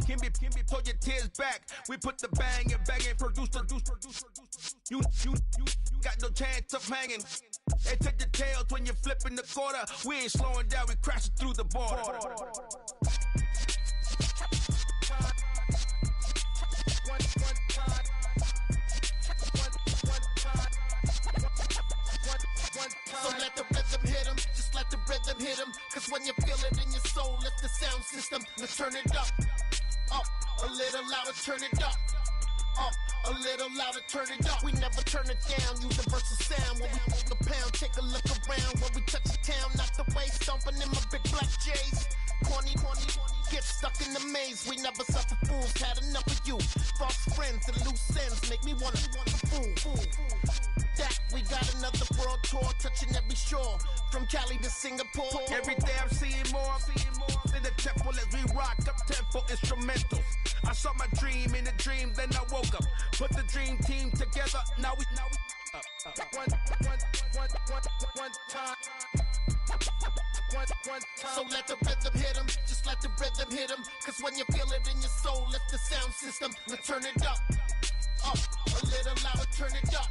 Kimby, pull your tears back. We put the bang and produce. You got no chance of hanging. They take the tails when you're flipping the quarter. We ain't slowing down, we crashing through the border. So let the rhythm hit him, just let the rhythm hit him. Cause when you feel it in your soul, lift the sound system. Now turn it up, a little louder, turn it up. A little louder, turn it up. We never turn it down, universal sound. When we hold the pound, take a look around. When we touch the town, not the way, stomping in my big black J's. Corny, get stuck in the maze. We never suffer fools, had enough of you. False friends and loose ends make me wanna fool. That we got another world tour, touching every shore, from Cali to Singapore. Every day I'm seeing more in the temple as we rock up tempo instrumentals. I saw my dream in a dream, then I woke up. Put the dream team together, now we one time. So let the rhythm hit him, just let the rhythm hit him. Cause when you feel it in your soul, lift the sound system. Now turn it up, a little louder, turn it up.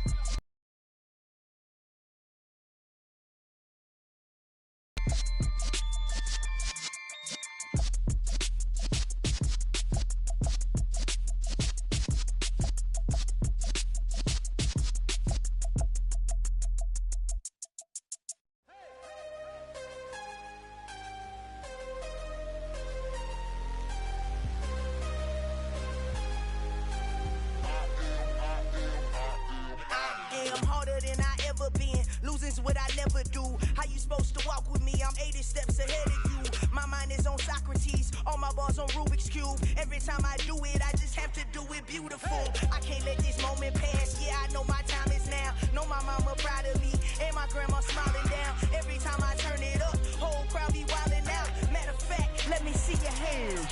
Losing's what I never do. How you supposed to walk with me? I'm 80 steps ahead of you. My mind is on Socrates, all my bars on Rubik's Cube. Every time I do it, I just have to do it beautiful. I can't let this moment pass. Yeah, I know my time is now. Know my mama proud of me, and my grandma smiling down. Every time I turn it up, whole crowd be wildin' out. Matter of fact, let me see your hands.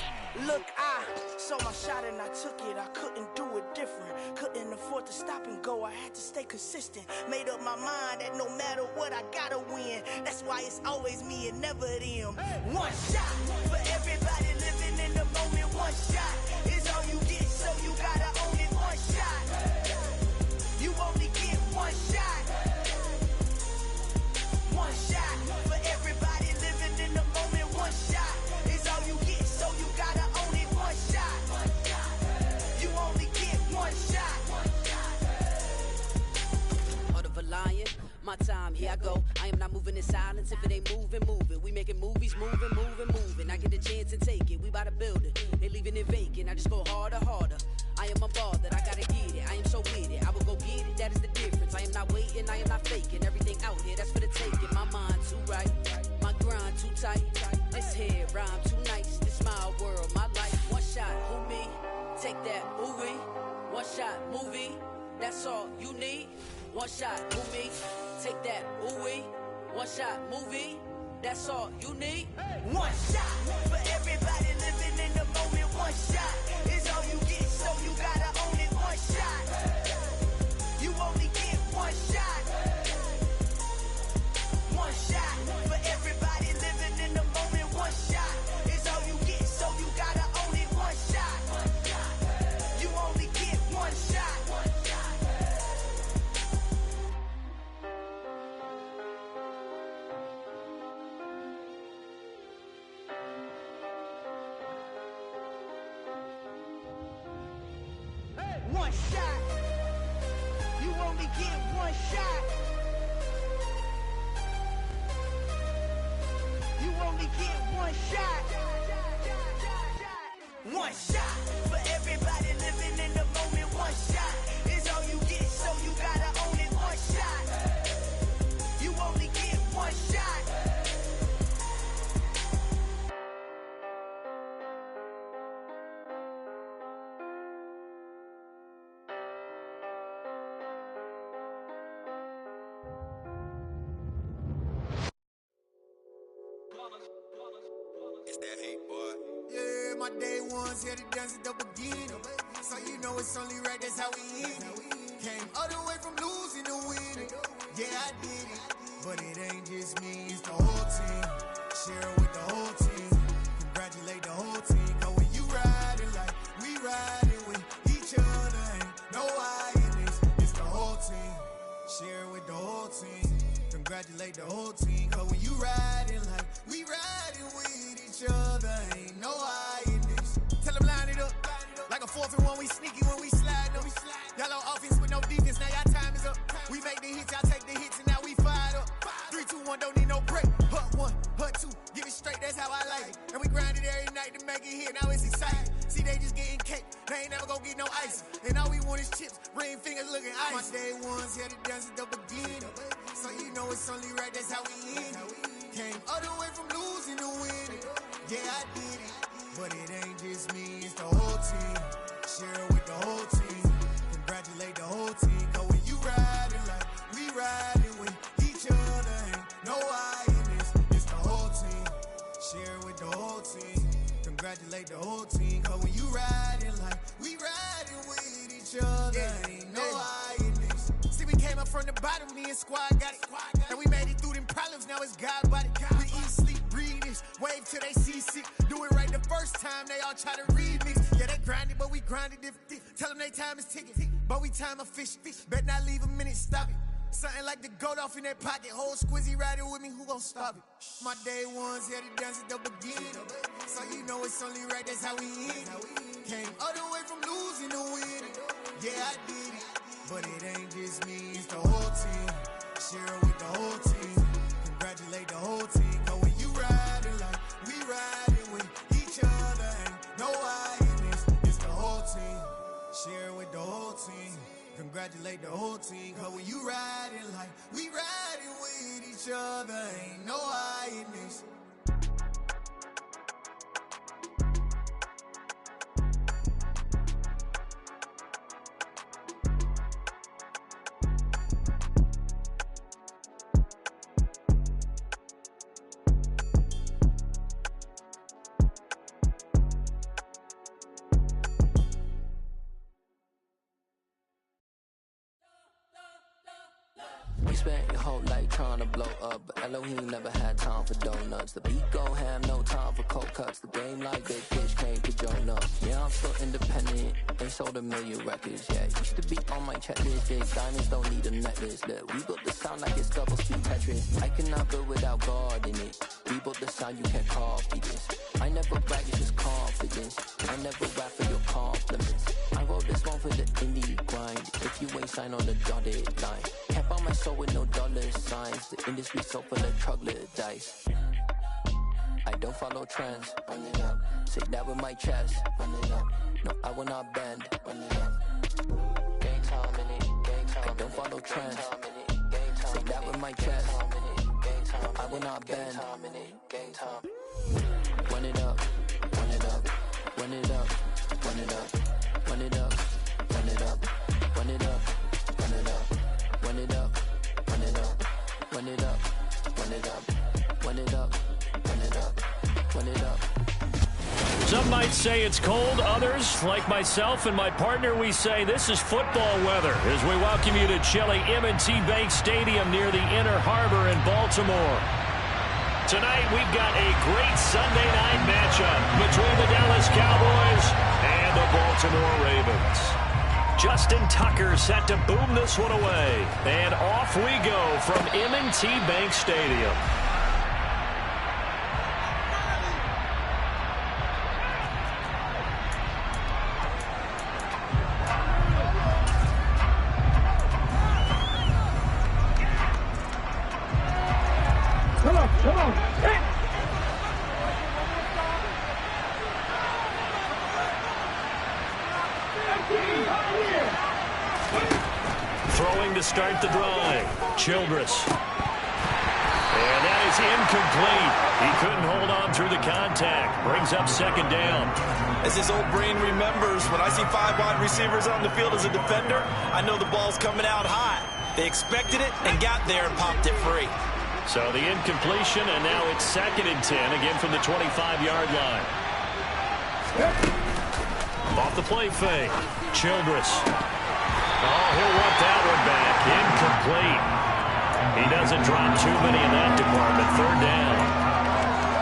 Look, I saw my shot and I took it. I couldn't do it different. Couldn't afford to stop and go. I had to stay consistent. Made up my mind that no matter what, I gotta win. That's why it's always me and never them. One shot for everybody living in the moment. One shot is all you get, so you gotta own it. One shot. You only get one shot. One shot for everybody living in the moment. One shot is all you get, so you gotta own it. One shot. You only get one shot. Heart of a lion, my time, here I go. I am not moving in silence. If it ain't moving. We making movies, moving. I get a chance and take it. We bout to build it. They leaving it vacant. I just go harder. I am a ball that I gotta get it. I am so with it. I will go get it. That is the difference. I am not waiting. I am not faking. Everything out here, that's for the taking. My mind too right. My grind too tight. This here rhyme too nice. This my world, my life. One shot, who me? Take that, ooh-wee. One shot, movie. That's all you need. One shot, movie. Take that, ooh-wee. One shot, movie. That's all you need. One shot for everybody living in the moment. One shot is all you get, so you gotta own it. One shot. You only get one shot. One shot for everybody living in the moment. One shot is all you get, so you gotta own it. One shot. You only get one shot. One shot. You only get one shot. You only get one shot. One shot for everybody living in the moment. One shot is all you get, so you gotta own it. One shot. You only get one shot. It's that hate, boy. Yeah, my day ones here to dance at the beginning. So you know it's only right, that's how we eat it. Came all the way from losing to winning. Yeah, I did it. But it ain't just me, it's the whole team. Share it with the whole team. Congratulate the whole team. Cause when you riding congratulate the whole team. Cause when you riding like we riding with each other, ain't no hiding this. Tell them line it up. Like a 4th and 1, we sneaky when we slide them. Y'all on offense with no defense, now y'all time is up. We make the hits, y'all take the hits, and now we fired up. 3, 2, 1, don't need no break. Hut 1, hut 2, give it straight, that's how I like it. And we grind it every night to make it hit, now it's exciting. See, they just getting cake, they ain't never gonna get no ice. And all we want is chips, ring fingers looking ice. My day ones here to dance at the beginning. So you know it's only right, that's how we end it. Came all the way from losing to winning. Yeah, I did it. But it ain't just me, it's the whole team. Share it with the whole team. Congratulate the whole team. Cause when you riding like we riding with each other, ain't no hiding this. It's the whole team. Share it with the whole team. Congratulate the whole team. Cause when you riding like we riding with each other, ain't no hiding this. See, we came up from the bottom, me and squad got it. And we made it through them problems, now it's God body. We eat, sleep, breathe this. Wave till they see sick. Do it right the first time, they all try to remix. Yeah, they grinded, but we grinded different. Tell them they time is ticking, but we time a fish. Bet not leave a minute, stop it. Something like the goat off in that pocket. Whole squizzy riding with me, who gon' stop it? My day ones here to dance at the beginning. So you know it's only right, that's how we end it. Came all the way from losing to winning. Yeah, I did it. But it ain't just me, it's the whole team. Share it with the whole team. Congratulate the whole team. Cause when you riding like we riding with each other, ain't no hiding this. It's the whole team. Share it with the whole team. Congratulate the whole team. Cause when you riding like we riding with each other, ain't no hiding this. You spent your whole life trying to blow up, but Elohim never had time for donuts. The beat go ham, no time for cold cuts. The game like big fish came to join up. Yeah, I'm still independent, ain't sold a million records yet. Used to be on my checklist, big diamonds don't need a necklace. Look, we built the sound like it's double speed Tetris. I cannot build without God in it. We built the sound, you can't copy this. I never brag, it's just confidence. I never rap for your compliments. I wrote this one for the indie grind. If you ain't signed on the dotted line, can't buy my soul with no dollar signs. The industry so full of troglodytes. I don't follow trends. Run it up. Say that with my chest. Run it up. No, I will not bend. Run it up. Gang time in it. Gang time. I don't follow trends. Say that with my chest. No, I will not bend. Gang time. Run it up. Run it up. Run it up. Run it up. Run it up. Run it up. Run it up. Run it up. Run it up. Run it up. Run it up. Run it up. Run it up. Run it up. Run it up. Some might say it's cold. Others, like myself and my partner, we say this is football weather as we welcome you to chilly M&T Bank Stadium near the Inner Harbor in Baltimore. Tonight, we've got a great Sunday night matchup between the Dallas Cowboys and the Baltimore Ravens. Justin Tucker set to boom this one away. And off we go from M&T Bank Stadium. Come on. Hey. Throwing to start the drive. Childress. And that is incomplete. He couldn't hold on through the contact. Brings up second down. As his old brain remembers, when I see 5 wide receivers on the field as a defender, I know the ball's coming out high. They expected it and got there and popped it free. So the incompletion, and now it's 2nd and 10, again from the 25-yard line. Off the play fake. Childress. Oh, he'll want that one back. Incomplete. He doesn't drop too many in that department. 3rd down.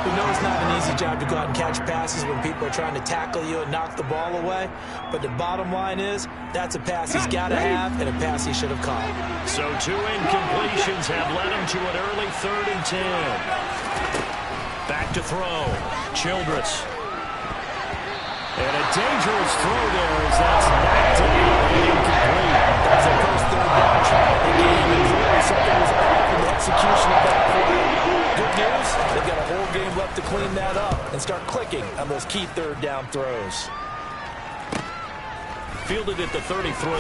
We know it's not an easy job to go out and catch passes when people are trying to tackle you and knock the ball away. But the bottom line is, that's a pass he's got to have and a pass he should have caught. So 2 incompletions have led him to an early 3rd and 10. Back to throw. Childress. And a dangerous throw there as that's knocked down and incomplete. That's the first 3rd down try of the game, and really something was off in the execution of that play. Good news, they've got a whole game left to clean that up and start clicking on those key 3rd down throws. Fielded at the 33.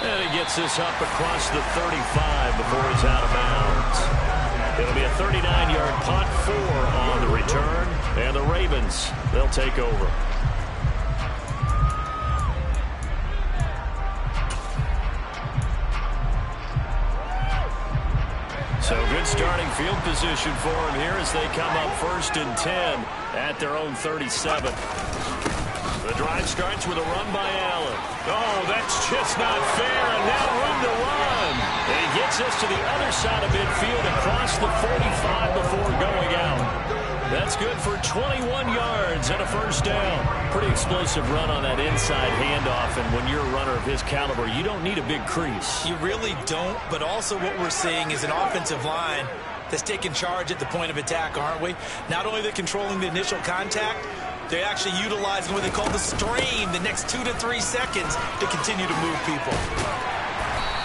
And he gets this up across the 35 before he's out of bounds. It'll be a 39-yard punt, 4 on the return. And the Ravens, they'll take over. So good starting field position for him here as they come up 1st and 10 at their own 37. The drive starts with a run by Allen. Oh, that's just not fair, and now room to run. And he gets this to the other side of midfield across the 45 before going out. That's good for 21 yards and a 1st down. Pretty explosive run on that inside handoff, and when you're a runner of his caliber, you don't need a big crease. You really don't, but also what we're seeing is an offensive line that's taking charge at the point of attack, aren't we? Not only they're controlling the initial contact, they're actually utilizing what they call the strain, the next 2 to 3 seconds to continue to move people.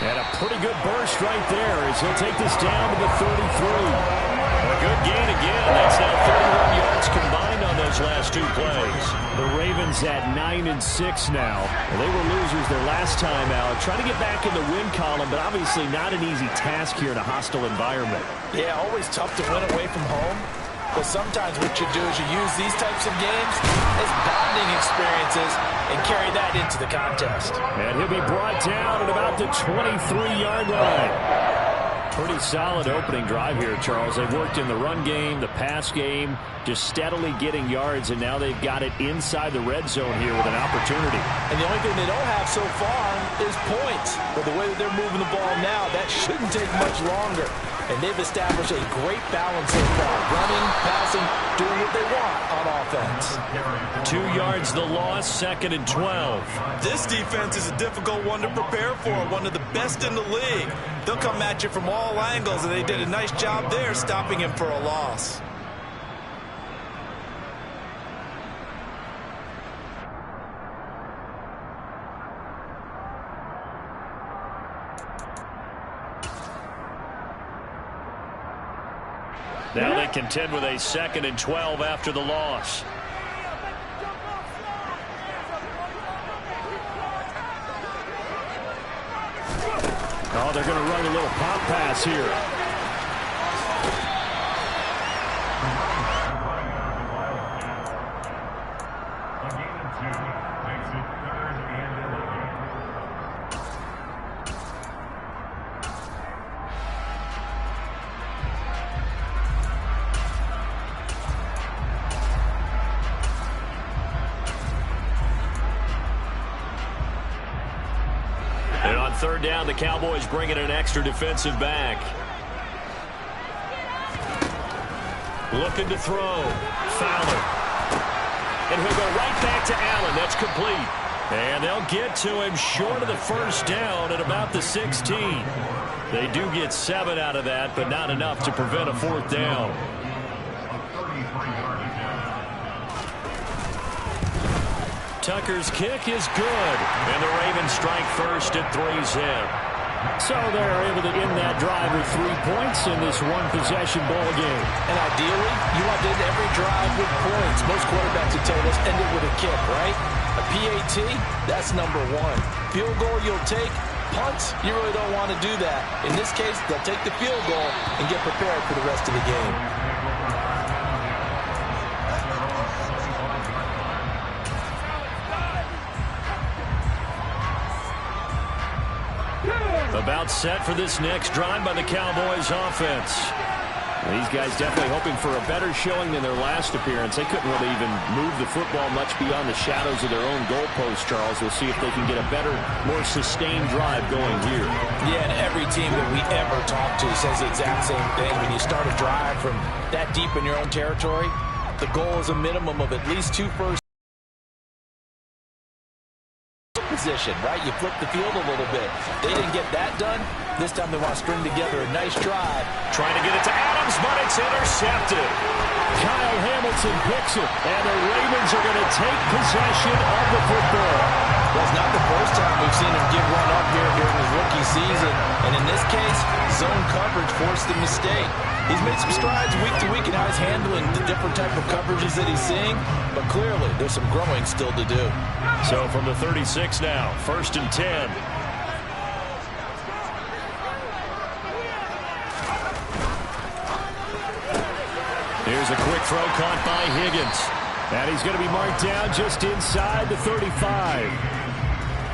And a pretty good burst right there as he'll take this down to the 33. A good gain again. That's now 31 yards combined on those last 2 plays. The Ravens at 9-6 now. Well, they were losers their last time out. Trying to get back in the win column, but obviously not an easy task here in a hostile environment. Yeah, always tough to win away from home. But sometimes what you do is you use these types of games as bonding experiences and carry that into the contest. And he'll be brought down at about the 23-yard line. Pretty solid opening drive here, Charles. They've worked in the run game, the pass game, just steadily getting yards, and now they've got it inside the red zone here with an opportunity. And the only thing they don't have so far is points. But the way that they're moving the ball now, that shouldn't take much longer. And they've established a great balance so far. Running, passing, doing what they want on offense. 2 yards the loss, 2nd and 12. This defense is a difficult one to prepare for, one of the best in the league. They'll come at you from all angles, and they did a nice job there stopping him for a loss. Now they contend with a 2nd and 12 after the loss. Oh, they're going to run a little pop pass here. And on 3rd down, the Cowboys bring in an extra defensive back. Looking to throw. Fowler. And he'll go right back to Allen. That's complete. And they'll get to him short of the 1st down at about the 16. They do get 7 out of that, but not enough to prevent a 4th down. Tucker's kick is good, and the Ravens strike first at 3's in. So they're able to end that drive with 3 points in this one-possession ball game. And ideally, you want to end every drive with points. Most quarterbacks would tell us end it with a kick, right? A PAT, that's number 1. Field goal you'll take. Punts, you really don't want to do that. In this case, they'll take the field goal and get prepared for the rest of the game. About set for this next drive by the Cowboys offense. These guys definitely hoping for a better showing than their last appearance. They couldn't really even move the football much beyond the shadows of their own goalpost, Charles. We'll see if they can get a better, more sustained drive going here. Yeah, and every team that we ever talk to says the exact same thing. When you start a drive from that deep in your own territory, the goal is a minimum of at least 2 first position, right? You flip the field a little bit. They didn't get that done. This time they want to string together a nice drive. Trying to get it to Adams, but it's intercepted. Kyle Hamilton picks it, and the Ravens are going to take possession of the football. Well, it's not the first time we've seen him give one up here during his rookie season, and in this case, zone coverage forced the mistake. He's made some strides week to week in how he's handling the different type of coverages that he's seeing, but clearly there's some growing still to do. So from the 36 now, 1st and 10. Here's a quick throw caught by Higgins. And he's going to be marked down just inside the 35.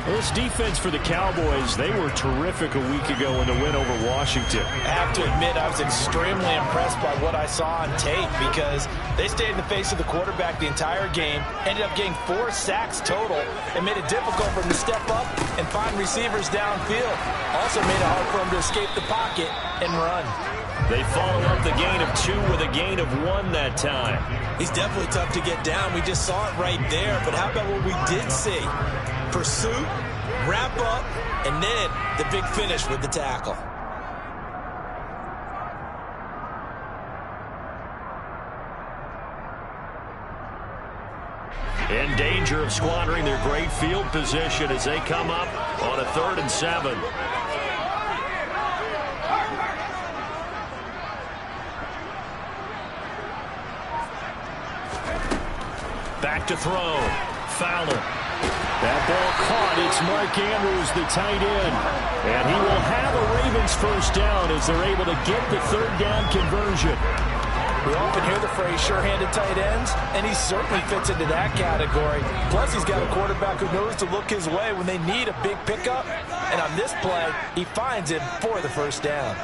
Well, this defense for the Cowboys, they were terrific a week ago in the win over Washington. I have to admit, I was extremely impressed by what I saw on tape because they stayed in the face of the quarterback the entire game, ended up getting 4 sacks total, and made it difficult for him to step up and find receivers downfield. Also made it hard for him to escape the pocket and run. They follow up the gain of 2 with a gain of 1 that time. He's definitely tough to get down. We just saw it right there. But how about what we did see? Pursuit, wrap up, and then the big finish with the tackle. In danger of squandering their great field position as they come up on a 3rd and 7. Back to throw. Fowler. That ball caught. It's Mark Andrews, the tight end. And he will have a Ravens first down as they're able to get the 3rd down conversion. We often hear the phrase sure-handed tight ends, and he certainly fits into that category. Plus, he's got a quarterback who knows to look his way when they need a big pickup. And on this play, he finds him for the first down.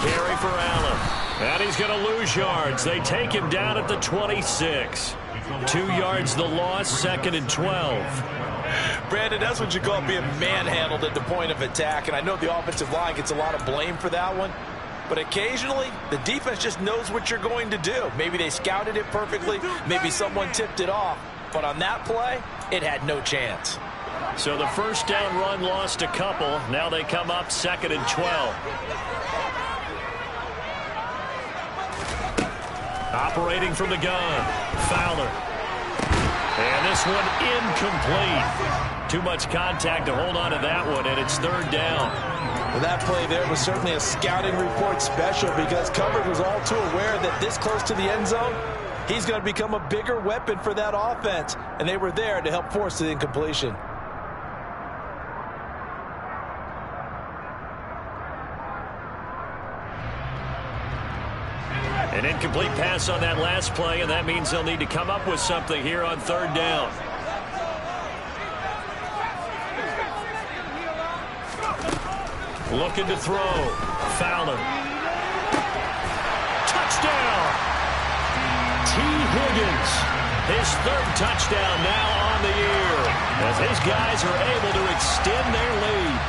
Carry for Allen. And he's going to lose yards. They take him down at the 26. 2 yards the loss, 2nd and 12. Brandon, that's what you call being manhandled at the point of attack. And I know the offensive line gets a lot of blame for that one. But occasionally, the defense just knows what you're going to do. Maybe they scouted it perfectly. Maybe someone tipped it off. But on that play, it had no chance. So the first down run lost a couple. Now they come up 2nd and 12. Operating from the gun, Fowler. And this one incomplete. Too much contact to hold on to that one, and it's 3rd down. Well, that play there was certainly a scouting report special because coverage was all too aware that this close to the end zone, he's going to become a bigger weapon for that offense, and they were there to help force the incompletion. An incomplete pass on that last play, and that means they'll need to come up with something here on 3rd down. Looking to throw. Fowler. Touchdown! T. Higgins. His 3rd touchdown now on the year as his guys are able to extend their lead.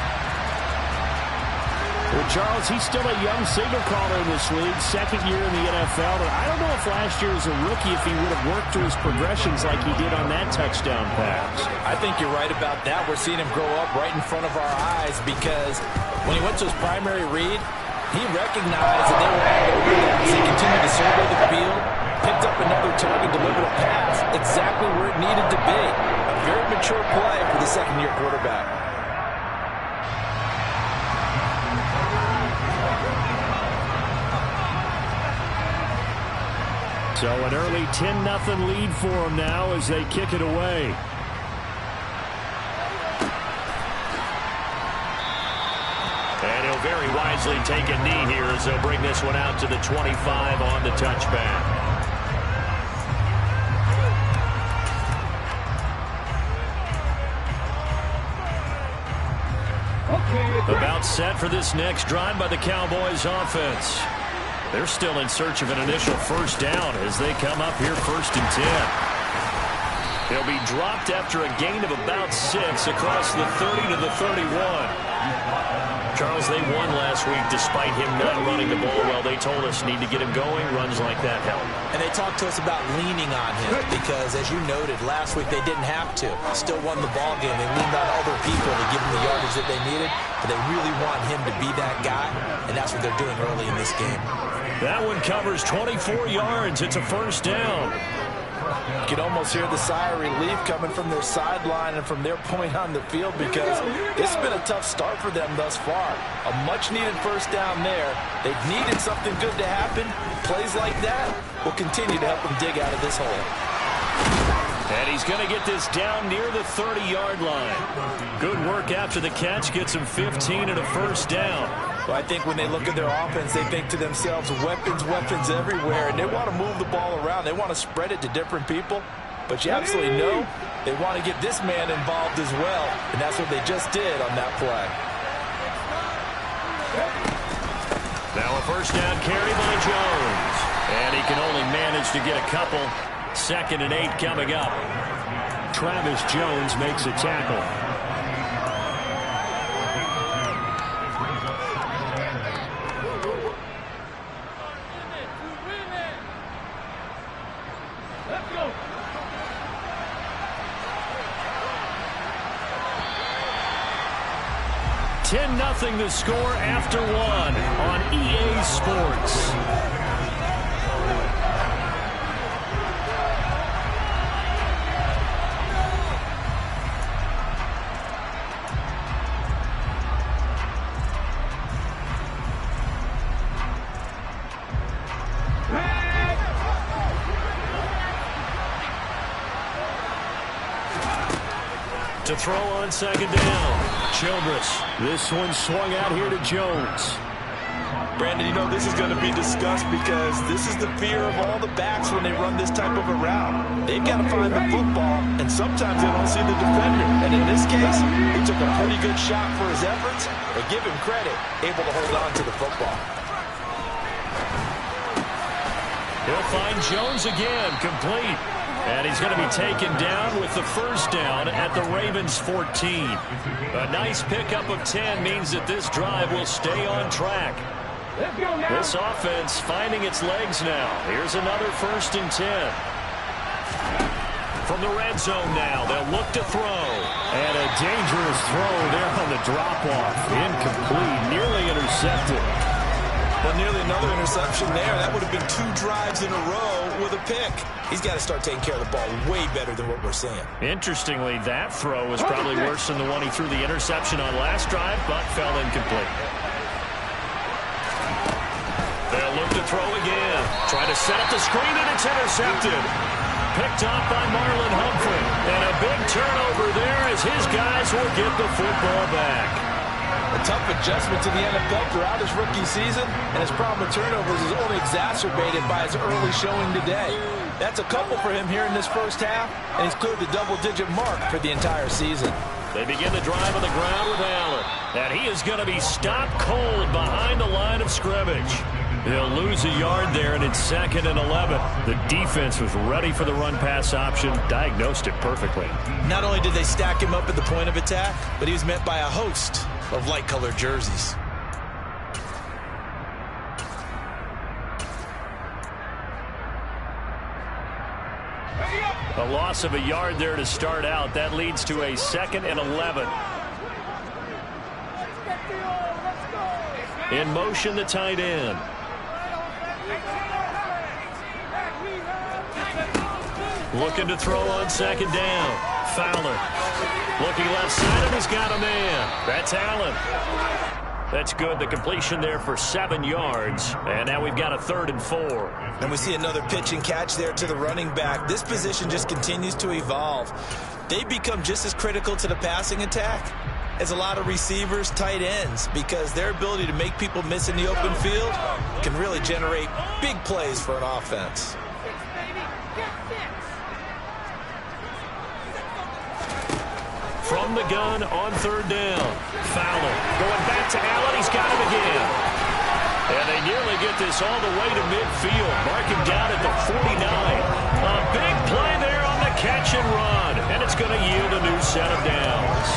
Well, Charles, he's still a young signal caller in this league, 2nd year in the NFL. But I don't know if last year as a rookie, if he would have worked through his progressions like he did on that touchdown pass. I think you're right about that. We're seeing him grow up right in front of our eyes because when he went to his primary read, he recognized that they were all over that as he continued to survey the field, picked up another target, delivered a pass exactly where it needed to be. A very mature play for the 2nd-year quarterback. So an early 10-0 lead for them now as they kick it away. And he'll very wisely take a knee here as they'll bring this one out to the 25 on the touchback. About set for this next drive by the Cowboys offense. They're still in search of an initial first down as they come up here 1st and 10. They'll be dropped after a gain of about 6 across the 30 to the 31. Charles, they won last week despite him not running the ball well. They told us need to get him going. Runs like that help. And they talked to us about leaning on him because, as you noted, last week they didn't have to. Still won the ball game. They leaned on other people to give them the yardage that they needed. But they really want him to be that guy, and that's what they're doing early in this game. That one covers 24 yards. It's a first down. You can almost hear the sigh of relief coming from their sideline and from their point on the field because it's been a tough start for them thus far. A much-needed first down there. They've needed something good to happen. Plays like that will continue to help them dig out of this hole. And he's going to get this down near the 30-yard line. Good work after the catch. Gets him 15 and a first down. Well, I think when they look at their offense, they think to themselves, weapons, weapons everywhere, and they want to move the ball around. They want to spread it to different people, but you absolutely know they want to get this man involved as well, and that's what they just did on that play. Now a first down carry by Jones, and he can only manage to get a couple. 2nd and 8 coming up. Travis Jones makes a tackle. Let's go. 10-0 the score after 1 on EA Sports. To throw on 2nd down. Childress. This one swung out here to Jones. Brandon, you know this is going to be discussed because this is the fear of all the backs when they run this type of a route. They've got to find the football, and sometimes they don't see the defender. And in this case, he took a pretty good shot for his efforts, but give him credit, able to hold on to the football. He'll find Jones again, complete. And he's going to be taken down with the first down at the Ravens 14. A nice pickup of 10 means that this drive will stay on track. This offense finding its legs now. Here's another 1st and 10. From the red zone now, they'll look to throw. And a dangerous throw there on the drop-off. Incomplete, nearly intercepted. Well, nearly another interception there. That would have been 2 drives in a row with a pick. He's got to start taking care of the ball way better than what we're seeing. Interestingly, that throw was probably worse than the one he threw the interception on last drive, but fell incomplete. They'll look to throw again. Try to set up the screen, and it's intercepted. Picked off by Marlon Humphrey. And a big turnover there as his guys will get the football back. A tough adjustment to the NFL throughout his rookie season, and his problem with turnovers is only exacerbated by his early showing today. That's a couple for him here in this first half, and he's cleared the double-digit mark for the entire season. They begin the drive on the ground with Allen, and he is going to be stopped cold behind the line of scrimmage. He'll lose a yard there, and it's 2nd and 11. The defense was ready for the run-pass option, diagnosed it perfectly. Not only did they stack him up at the point of attack, but he was met by a host of light-colored jerseys. A loss of a yard there to start out. That leads to a 2nd and 11. In motion, the tight end. Looking to throw on 2nd down. Fowler. Looking left side, and he's got a man. That's Allen. That's good. The completion there for 7 yards. And now we've got a 3rd and 4. And we see another pitch and catch there to the running back. This position just continues to evolve. They become just as critical to the passing attack as a lot of receivers, tight ends, because their ability to make people miss in the open field can really generate big plays for an offense. from the gun on third down. Fowler going back to Allen. He's got him again. And they nearly get this all the way to midfield. Mark him down at the 49. A big play there on the catch and run. And it's going to yield a new set of downs.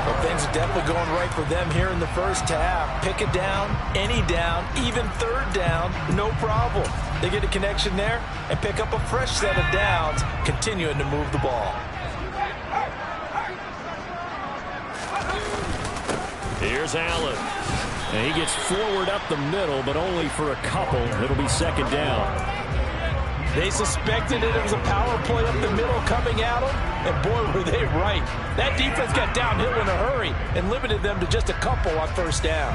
Well, things are definitely going right for them here in the first half. Pick a down, any down, even third down, no problem. They get a connection there and pick up a fresh set of downs, continuing to move the ball. Here's Allen. And he gets forward up the middle, but only for a couple. It'll be second down. They suspected it was a power play up the middle coming at them, and boy, were they right. That defense got downhill in a hurry and limited them to just a couple on first down.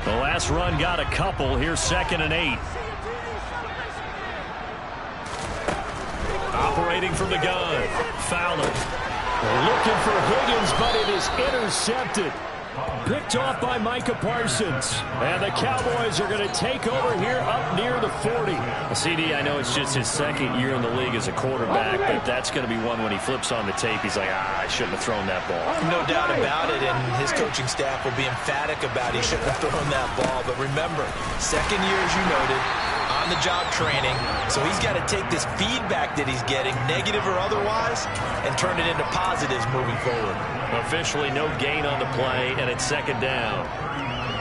The last run got a couple. Here's 2nd and 8. Operating from the gun. Fowler. Looking for Higgins, but it is intercepted. Picked off by Micah Parsons. And the Cowboys are going to take over here up near the 40. CD, I know it's just his second year in the league as a quarterback, but that's going to be one when he flips on the tape. He's like, I shouldn't have thrown that ball. No doubt about it, and his coaching staff will be emphatic about he shouldn't have thrown that ball. But remember, second year, as you noted, on-the-job training, so he's got to take this feedback that he's getting, negative or otherwise, and turn it into positives moving forward. Officially no gain on the play, and it's second down.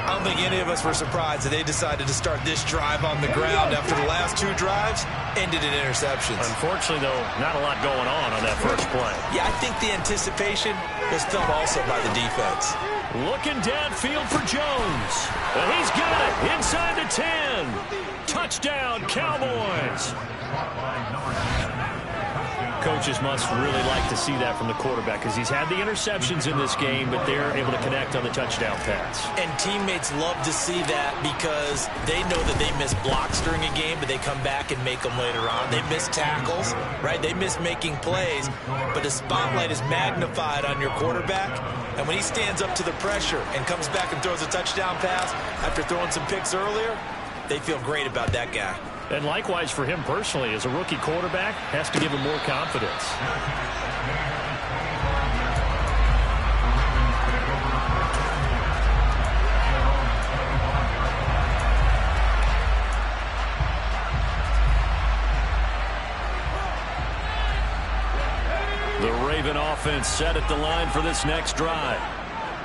I don't think any of us were surprised that they decided to start this drive on the ground after the last 2 drives ended in interceptions. Unfortunately, though, not a lot going on that first play. Yeah, I think the anticipation was felt also by the defense. Looking downfield for Jones. And he's got it inside the 10. Touchdown, Cowboys. Coaches must really like to see that from the quarterback because he's had the interceptions in this game, but they're able to connect on the touchdown pass. And teammates love to see that because they know that they miss blocks during a game, but they come back and make them later on. They miss tackles, right? They miss making plays, but the spotlight is magnified on your quarterback. And when he stands up to the pressure and comes back and throws a touchdown pass after throwing some picks earlier, they feel great about that guy. And likewise for him personally, as a rookie quarterback, has to give him more confidence. The Raven offense set at the line for this next drive.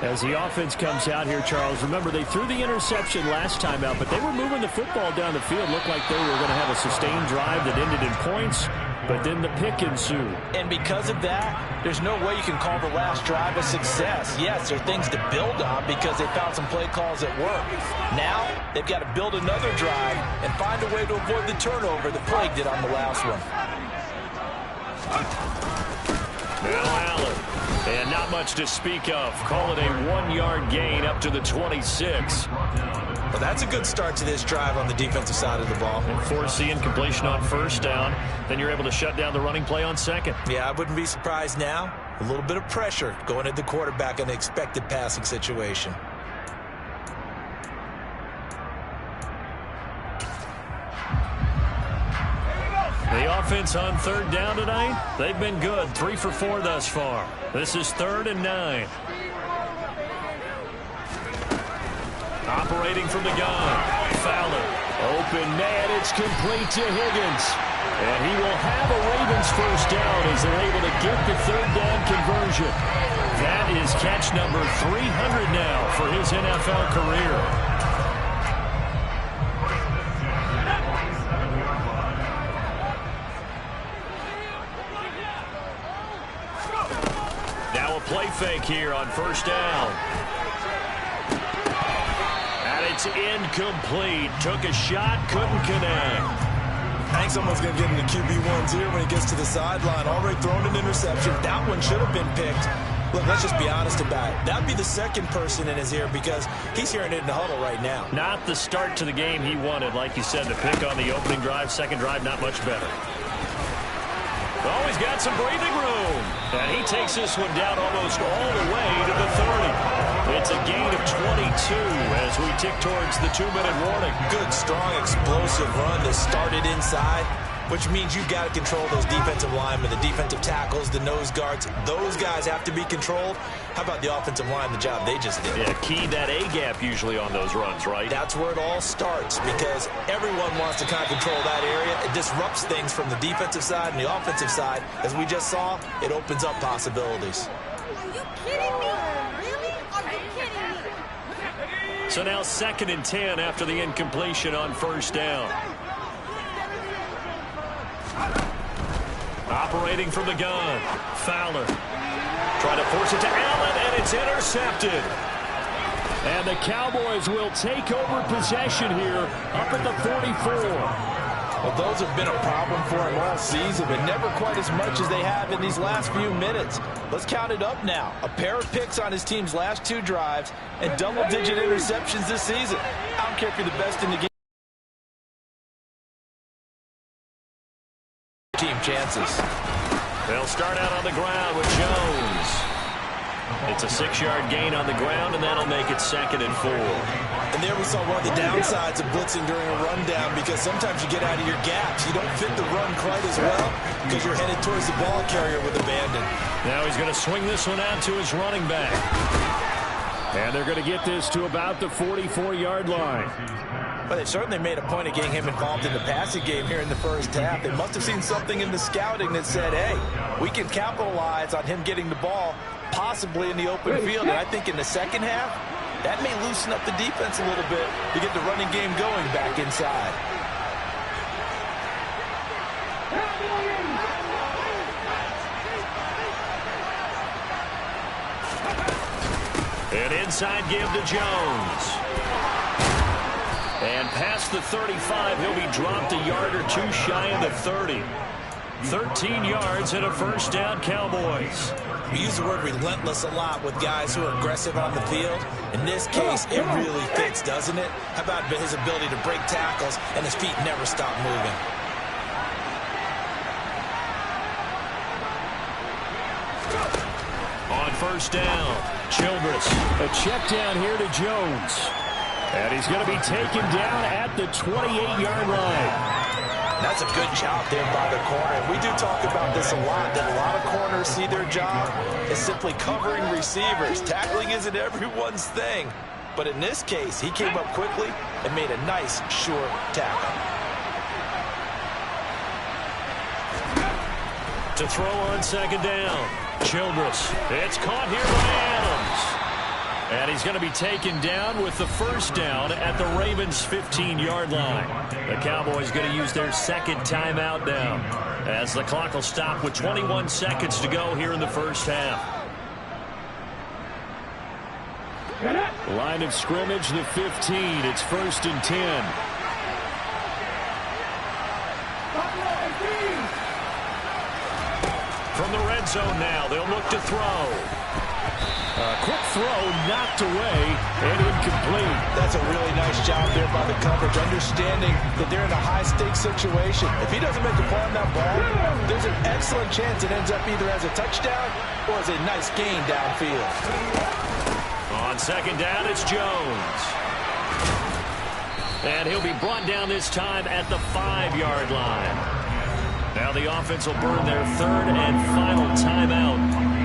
As the offense comes out here, Charles, remember they threw the interception last time out, but they were moving the football down the field. Looked like they were going to have a sustained drive that ended in points, but then the pick ensued. And because of that, there's no way you can call the last drive a success. Yes, there are things to build on because they found some play calls that work. Now, they've got to build another drive and find a way to avoid the turnover that plagued it on the last one. Now Allen. And not much to speak of. Call it a 1-yard gain up to the 26. Well, that's a good start to this drive on the defensive side of the ball. And force the incompletion on first down. Then you're able to shut down the running play on second. Yeah, I wouldn't be surprised now. A little bit of pressure going at the quarterback in the expected passing situation. The offense on third down tonight, they've been good. 3 for 4 thus far. This is 3rd and 9. Operating from the gun. Fowler. Open man. It's complete to Higgins. And he will have a Ravens first down as they're able to get the third down conversion. That is catch number 300 now for his NFL career. Play fake here on first down. And it's incomplete. Took a shot, couldn't connect. I think someone's going to get into QB1's ear when he gets to the sideline. Already thrown an interception. That one should have been picked. Look, let's just be honest about it. That'd be the second person in his ear because he's hearing it in the huddle right now. Not the start to the game he wanted. Like you said, the pick on the opening drive, second drive, not much better. Oh, he's got some breathing room. And he takes this one down almost all the way to the 30. It's a gain of 22 as we tick towards the 2-minute warning. Good, strong, explosive run that started inside, which means you've got to control those defensive linemen, the defensive tackles, the nose guards. Those guys have to be controlled. How about the offensive line, the job they just did? Yeah, key that A-gap usually on those runs, right? That's where it all starts because everyone wants to kind of control that area. It disrupts things from the defensive side and the offensive side. As we just saw, it opens up possibilities. Are you kidding me? Really? Are you kidding me? So now 2nd and 10 after the incompletion on first down. Operating from the gun. Fowler. Trying to force it to Allen, and it's intercepted. And the Cowboys will take over possession here up at the 44. Well, those have been a problem for him all season, but never quite as much as they have in these last few minutes. Let's count it up now. A pair of picks on his team's last 2 drives and double-digit interceptions this season. I don't care if you're the best in the game. Team chances. They'll start out on the ground with Jones. It's a 6-yard gain on the ground, and that'll make it 2nd and 4. And there we saw one of the downsides of blitzing during a rundown because sometimes you get out of your gaps. You don't fit the run quite as well because you're headed towards the ball carrier with abandon. Now he's going to swing this one out to his running back. And they're going to get this to about the 44-yard line. Well, they certainly made a point of getting him involved in the passing game here in the first half. They must have seen something in the scouting that said, hey, we can capitalize on him getting the ball possibly in the open field. And I think in the second half, that may loosen up the defense a little bit to get the running game going back inside. An inside give to Jones. And past the 35, he'll be dropped a yard or 2 shy of the 30. 13 yards and a first down, Cowboys. We use the word relentless a lot with guys who are aggressive on the field. In this case, it really fits, doesn't it? How about his ability to break tackles and his feet never stop moving? On first down, Childress. A check down here to Jones. And he's going to be taken down at the 28-yard line. That's a good job there by the corner. We do talk about this a lot, that a lot of corners see their job as simply covering receivers. Tackling isn't everyone's thing. But in this case, he came up quickly and made a nice, sure tackle. To throw on second down, Childress. It's caught here by Adams. And he's going to be taken down with the first down at the Ravens' 15-yard line. The Cowboys going to use their second timeout now as the clock will stop with 21 seconds to go here in the first half. Line of scrimmage, the 15. It's 1st and 10. From the red zone now, they'll look to throw. Quick throw knocked away and incomplete. That's a really nice job there by the coverage, understanding that they're in a high-stakes situation. If he doesn't make a play on that ball, there's an excellent chance it ends up either as a touchdown or as a nice gain downfield. On second down, it's Jones. And he'll be brought down this time at the 5-yard line. Now the offense will burn their 3rd and final timeout.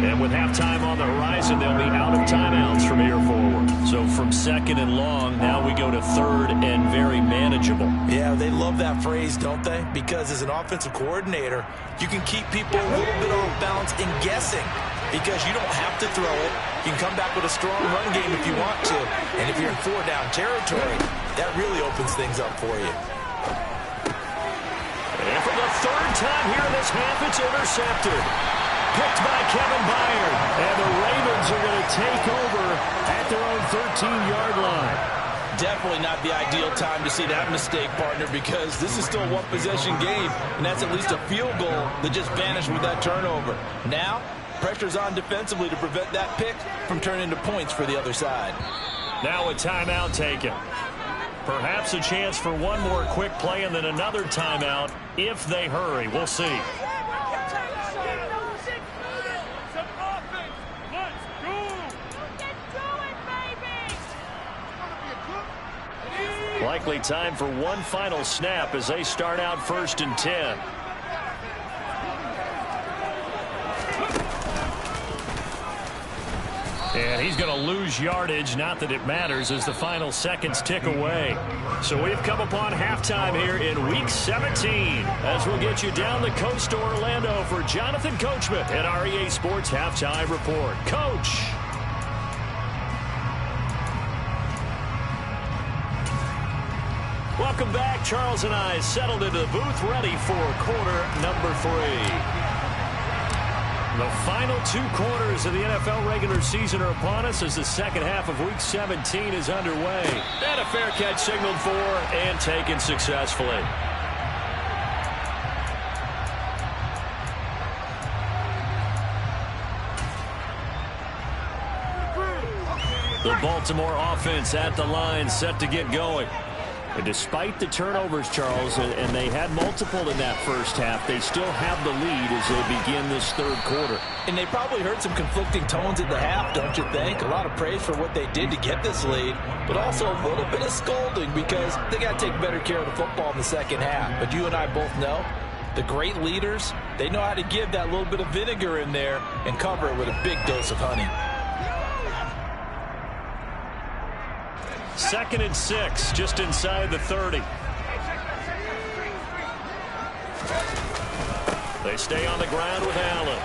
And with halftime on the horizon, they'll be out of timeouts from here forward. So from 2nd and long, now we go to 3rd and very manageable. Yeah, they love that phrase, don't they? Because as an offensive coordinator, you can keep people a little bit off balance and guessing. Because you don't have to throw it. You can come back with a strong run game if you want to. And if you're in 4-down territory, that really opens things up for you. And for the 3rd time here in this half, it's intercepted. Picked by Kevin Byard. And the Ravens are going to take over at their own 13-yard line. Definitely not the ideal time to see that mistake, partner, because this is still a one-possession game, and that's at least a field goal that just vanished with that turnover. Now, pressure's on defensively to prevent that pick from turning into points for the other side. Now a timeout taken. Perhaps a chance for one more quick play and then another timeout if they hurry. We'll see. Likely time for one final snap as they start out 1st and 10. And he's going to lose yardage, not that it matters, as the final seconds tick away. So we've come upon halftime here in Week 17, as we'll get you down the coast to Orlando for Jonathan Coachman at our EA Sports Halftime Report. Coach. Welcome back. Charles and I settled into the booth, ready for quarter number 3. The final 2 quarters of the NFL regular season are upon us as the second half of Week 17 is underway. And a fair catch signaled for and taken successfully. The Baltimore offense at the line, set to get going. And despite the turnovers, Charles, and they had multiple in that first half, they still have the lead as they begin this 3rd quarter. And they probably heard some conflicting tones at the half, don't you think? A lot of praise for what they did to get this lead, but also a little bit of scolding because they got to take better care of the football in the second half. But you and I both know the great leaders, they know how to give that little bit of vinegar in there and cover it with a big dose of honey. 2nd and 6, just inside the 30. They stay on the ground with Allen.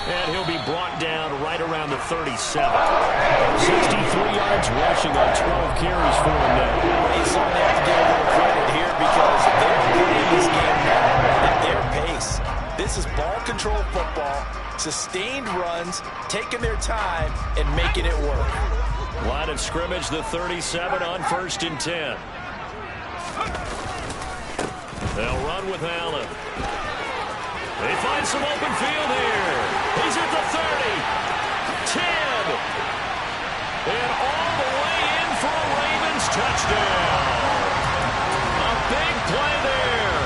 And he'll be brought down right around the 37. 63 yards rushing on 12 carries for him now. They certainly have to get a little credit here because they're playing this game now at their pace. This is ball control football, sustained runs, taking their time, and making it work. Line of scrimmage, the 37 on 1st and 10. They'll run with Allen. They find some open field here. He's at the 30, 10, and all the way in for a Ravens touchdown. A big play there,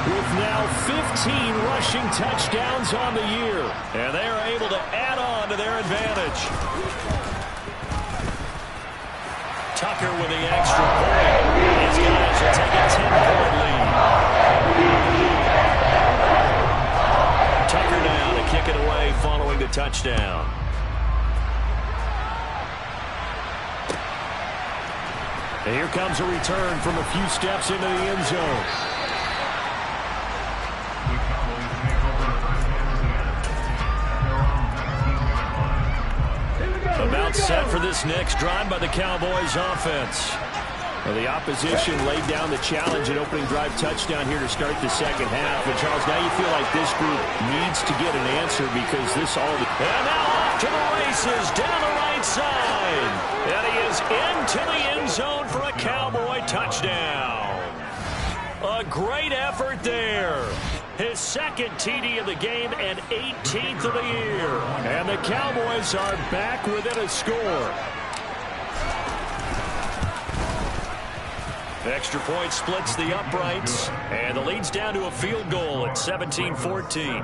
with now 15 rushing touchdowns on the year, and they are able to add on to their advantage. Tucker with the extra point. These guys will take a 10-point lead. Tucker now to kick it away following the touchdown. And here comes a return from a few steps into the end zone. About set for this next drive by the Cowboys offense. Well, the opposition laid down the challenge and opening drive touchdown here to start the second half. And, Charles, now you feel like this group needs to get an answer because this all... And now off to the races down the right side. And he is into the end zone for a Cowboy touchdown. A great effort there. His 2nd TD of the game and 18th of the year. And the Cowboys are back within a score. The extra point splits the uprights, and the lead's down to a field goal at 17-14.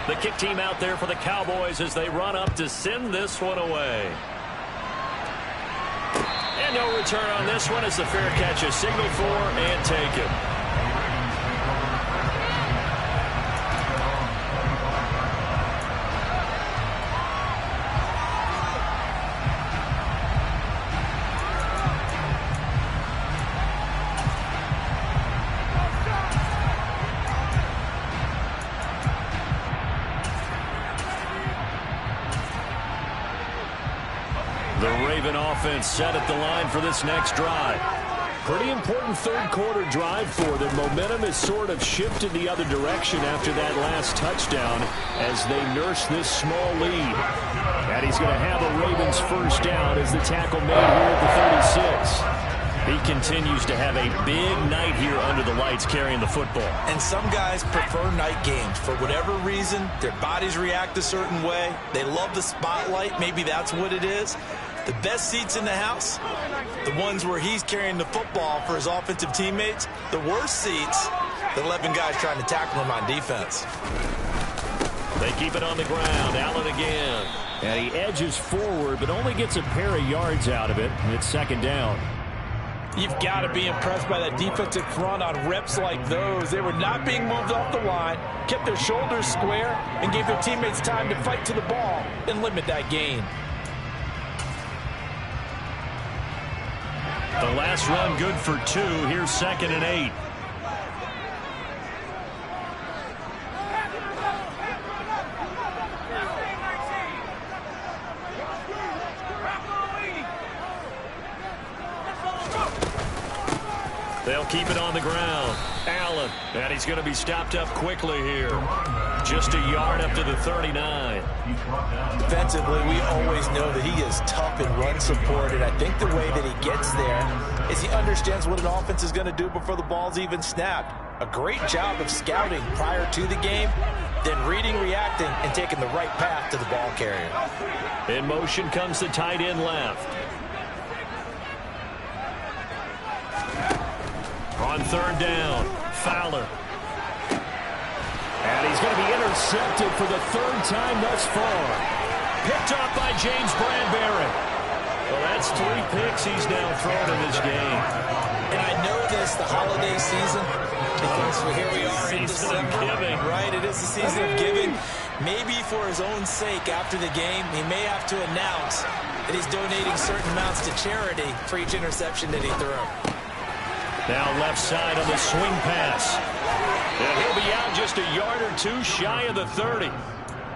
The kick team out there for the Cowboys as they run up to send this one away. And no return on this one as the fair catch is signaled for and taken. The Raven offense set at the line for this next drive. Pretty important 3rd quarter drive for them. Momentum has sort of shifted the other direction after that last touchdown as they nurse this small lead. And he's going to have a Ravens first down as the tackle made here at the 36. He continues to have a big night here under the lights carrying the football. And some guys prefer night games. For whatever reason, their bodies react a certain way. They love the spotlight. Maybe that's what it is. The best seats in the house, the ones where he's carrying the football for his offensive teammates. The worst seats, the 11 guys trying to tackle him on defense. They keep it on the ground. Allen again. And he edges forward, but only gets a pair of yards out of it. And it's second down. You've got to be impressed by that defensive front on reps like those. They were not being moved off the line, kept their shoulders square, and gave their teammates time to fight to the ball and limit that gain. The last run good for 2. Here's 2nd and 8. They'll keep it on the ground. Allen, and he's going to be stopped up quickly here. Just a yard up to the 39. Defensively, we always know that he is tough in run support, and I think the way that he gets there is he understands what an offense is going to do before the ball's even snapped. A great job of scouting prior to the game, then reading, reacting, and taking the right path to the ball carrier. In motion comes the tight end left. On 3rd down, Fowler. And he's going to be intercepted for the 3rd time thus far. Picked up by James Bradbury. Well, that's 3 picks he's now thrown in this game. And I know this, the holiday season, because here we are in December. Giving. Right, it is the season of giving. Maybe for his own sake after the game, he may have to announce that he's donating certain amounts to charity for each interception that he threw. Now left side on the swing pass. And he'll be out just a yard or 2 shy of the 30.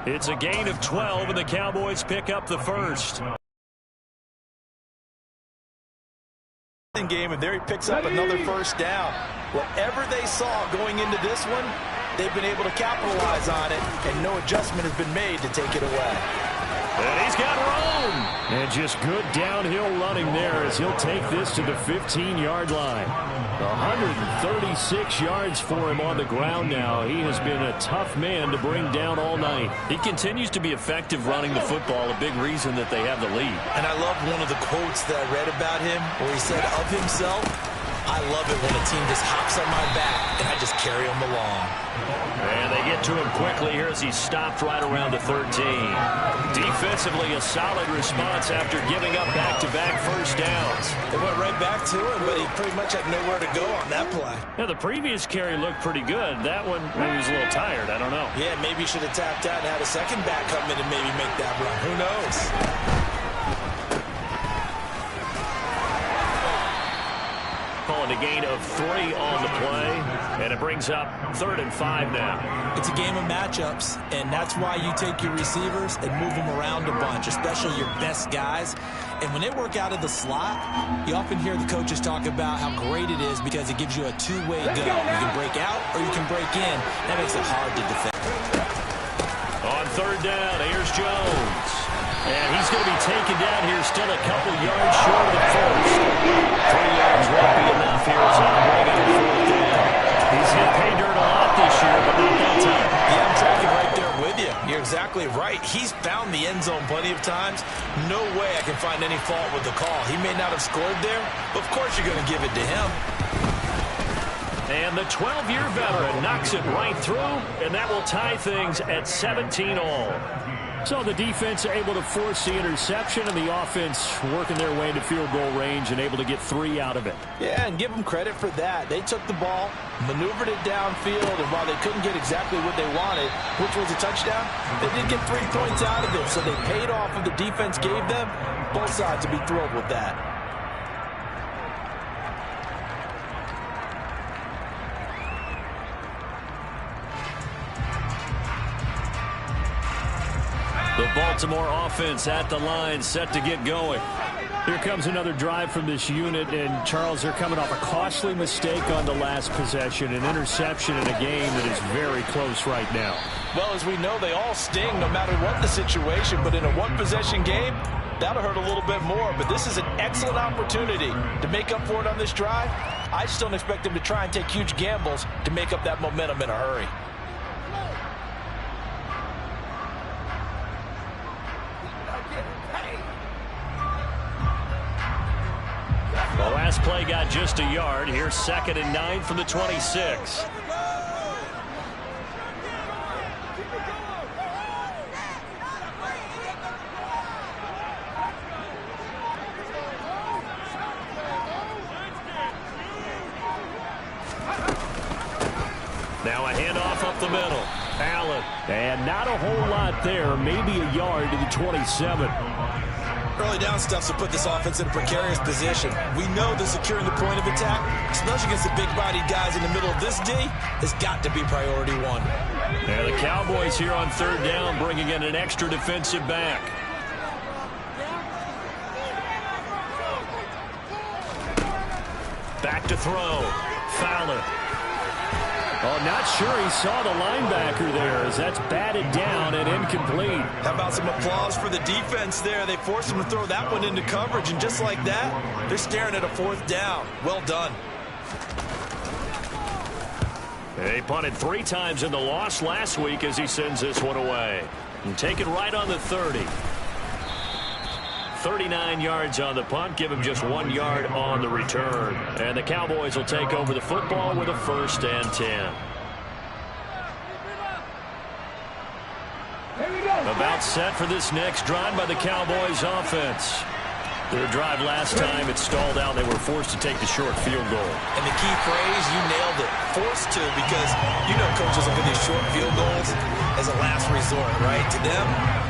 It's a gain of 12, and the Cowboys pick up the first. Game, and there he picks up another first down. Whatever they saw going into this one, they've been able to capitalize on it, and no adjustment has been made to take it away. And he's got room. And just good downhill running there as he'll take this to the 15-yard line. 136 yards for him on the ground now. He has been a tough man to bring down all night. He continues to be effective running the football, a big reason that they have the lead. And I love one of the quotes that I read about him where he said of himself, I love it when a team just hops on my back and I just carry them along. And they get to him quickly here as he's stopped right around the 13. Defensively, a solid response after giving up back-to-back first downs. They went right back to him, but he pretty much had nowhere to go on that play. Now, the previous carry looked pretty good. That one, maybe he was a little tired. I don't know. Yeah, maybe he should have tapped out and had a second back come in and maybe make that run. Who knows? Calling a gain of 3 on the play, and it brings up 3rd and 5 now. It's a game of matchups, and that's why you take your receivers and move them around a bunch, especially your best guys. And when they work out of the slot, you often hear the coaches talk about how great it is because it gives you a two-way go. You can break out or you can break in. That makes it hard to defend. On 3rd down, here's Jones. And he's going to be taken down here, still a couple yards short of the first. 3 yards won't be enough here as he'll bring it to 4th down. He's hit pay dirt a lot this year, but not that time. Yeah, I'm tracking right there with you. You're exactly right. He's found the end zone plenty of times. No way I can find any fault with the call. He may not have scored there, but of course you're going to give it to him. And the 12-year veteran knocks it right through, and that will tie things at 17 all. So the defense able to force the interception, and the offense working their way into field goal range and able to get 3 out of it. Yeah, and give them credit for that. They took the ball, maneuvered it downfield, and while they couldn't get exactly what they wanted, which was a touchdown, they did get 3 points out of it. So they paid off what the defense gave them. Both sides will be thrilled with that. The Baltimore offense at the line, set to get going. Here comes another drive from this unit, and Charles, they're coming off a costly mistake on the last possession, an interception in a game that is very close right now. Well, as we know, they all sting no matter what the situation, but in a one-possession game, that'll hurt a little bit more. But this is an excellent opportunity to make up for it on this drive. I just don't expect them to try and take huge gambles to make up that momentum in a hurry. The last play got just a yard. Here's 2nd and 9 from the 26. Now a handoff up the middle. Allen. And not a whole lot there. Maybe a yard to the 27. Early down stuff to put this offense in a precarious position. We know that securing the point of attack, especially against the big-bodied guys in the middle of this D, has got to be priority one. And the Cowboys here on third down bringing in an extra defensive back. Back to throw. Fowler. Oh, not sure he saw the linebacker there as that's batted down and incomplete. How about some applause for the defense there? They forced him to throw that one into coverage, and just like that, they're staring at a fourth down. Well done. They punted 3 times in the loss last week as he sends this one away. And take it right on the 30. 39 yards on the punt, give him just 1 yard on the return. And the Cowboys will take over the football with a 1st and 10. About set for this next drive by the Cowboys offense. Their drive last time, it stalled out. They were forced to take the short field goal. And the key phrase, you nailed it, forced to, because you know coaches look at these short field goals as a last resort, right? To them,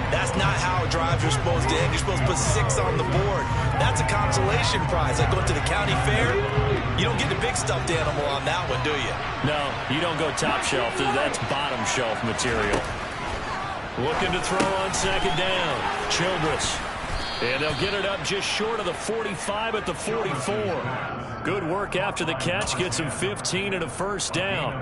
that's not how drives are supposed to end. You're supposed to put 6 on the board. That's a consolation prize. Like going to the county fair, you don't get the big stuffed animal on that one, do you? No, you don't go top shelf. That's bottom shelf material. Looking to throw on second down. Childress. And they'll get it up just short of the 45 at the 44. Good work after the catch. Gets him 15 and a 1st down.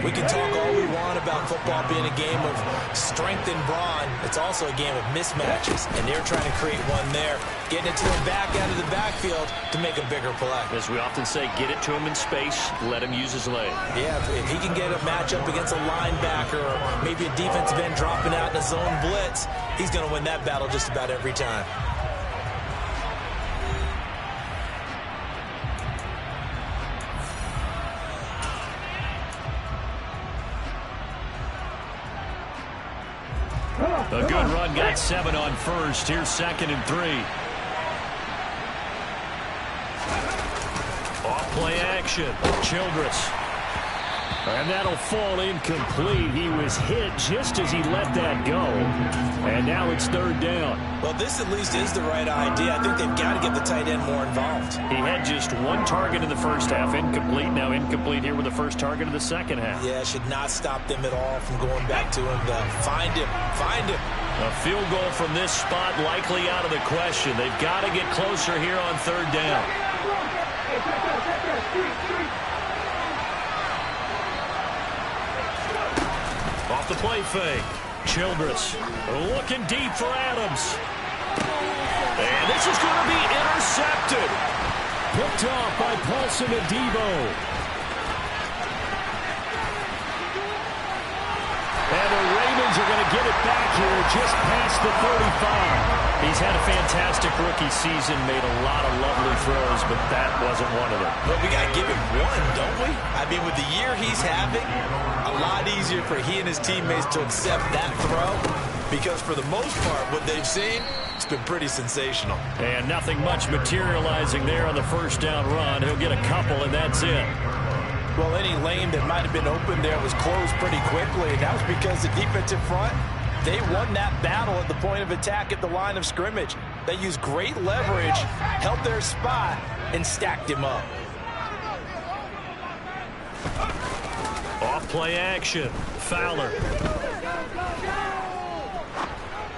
We can talk all we want about football being a game of strength and brawn. It's also a game of mismatches, and they're trying to create one there. Getting it to him back out of the backfield to make a bigger play. As we often say, get it to him in space. Let him use his leg. Yeah, if he can get a matchup against a linebacker or maybe a defensive end dropping out in a zone blitz, he's going to win that battle just about every time. A good run, got 7 on first. Here's 2nd and 3. Off play action. Childress. And that'll fall incomplete. He was hit just as he let that go. And now it's 3rd down. Well, this at least is the right idea. I think they've got to get the tight end more involved. He had just 1 target in the first half. Incomplete. Now incomplete here with the first target of the second half. Yeah, should not stop them at all from going back to him. Find him. Find him. A field goal from this spot likely out of the question. They've got to get closer here on 3rd down. Off the play fake. Childress looking deep for Adams. And this is going to be intercepted. Picked off by Paulson Adebo. And the Ravens are going to get it back here just past the 35. He's had a fantastic rookie season, made a lot of lovely throws, but that wasn't one of them. Well, we got to give him one, don't we? I mean, with the year he's having, a lot easier for he and his teammates to accept that throw, because for the most part, what they've seen, it's been pretty sensational. And nothing much materializing there on the 1st down run. He'll get a couple, and that's it. Well, any lane that might have been open there was closed pretty quickly, and that was because the defensive front, they won that battle at the point of attack at the line of scrimmage. They used great leverage, held their spot, and stacked him up. Off play action. Fowler.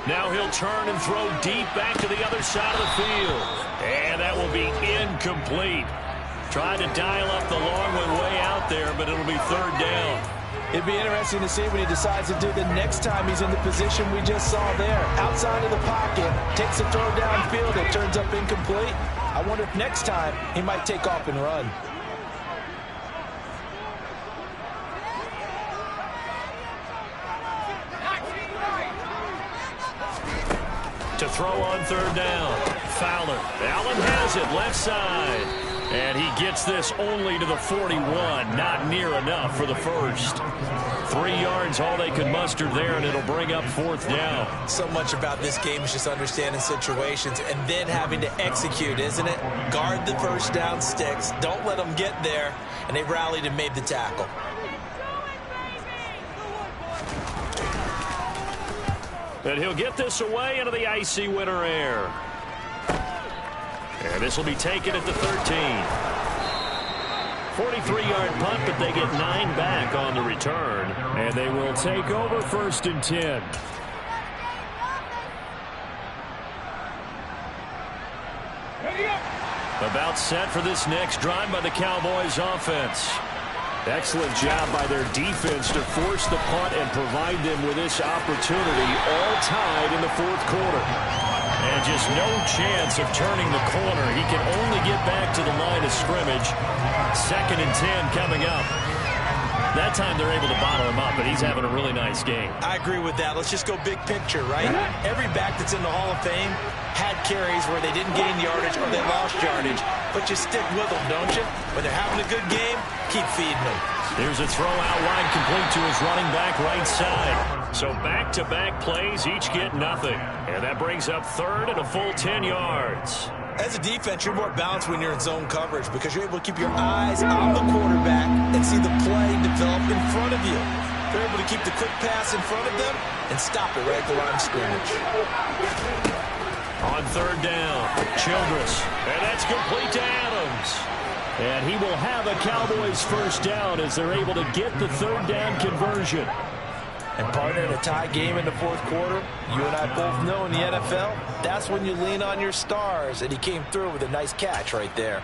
Now he'll turn and throw deep back to the other side of the field. And that will be incomplete. Tried to dial up the long one way out there, but it'll be 3rd down. It'd be interesting to see what he decides to do the next time he's in the position we just saw there. Outside of the pocket, takes a throw downfield, it turns up incomplete. I wonder if next time he might take off and run. To throw on 3rd down. Fowler. Allen has it, left side. And he gets this only to the 41. Not near enough for the first. 3 yards, all they could muster there, and it'll bring up 4th down. So much about this game is just understanding situations and then having to execute, isn't it? Guard the 1st down sticks. Don't let them get there. And they rallied and made the tackle. And he'll get this away into the icy winter air. And this will be taken at the 13. 43-yard punt, but they get 9 back on the return. And they will take over 1st and 10. About set for this next drive by the Cowboys offense. Excellent job by their defense to force the punt and provide them with this opportunity, all tied in the 4th quarter. And just no chance of turning the corner. He can only get back to the line of scrimmage. 2nd and 10 coming up. That time they're able to bottle him up, but he's having a really nice game. I agree with that. Let's just go big picture, right? Every back that's in the Hall of Fame had carries where they didn't gain yardage or they lost yardage, but you stick with them, don't you? When they're having a good game, keep feeding them. Here's a throw out wide complete to his running back right side. So back-to-back plays, each get nothing. And that brings up 3rd and a full 10 yards. As a defense, you're more balanced when you're in zone coverage because you're able to keep your eyes on the quarterback and see the play develop in front of you. They're able to keep the quick pass in front of them and stop it right at the line of scrimmage. On 3rd down, Childress. And that's complete to Adams. And he will have a Cowboys 1st down as they're able to get the 3rd down conversion. And partner, in a tie game in the 4th quarter, you and I both know in the NFL, that's when you lean on your stars. And he came through with a nice catch right there.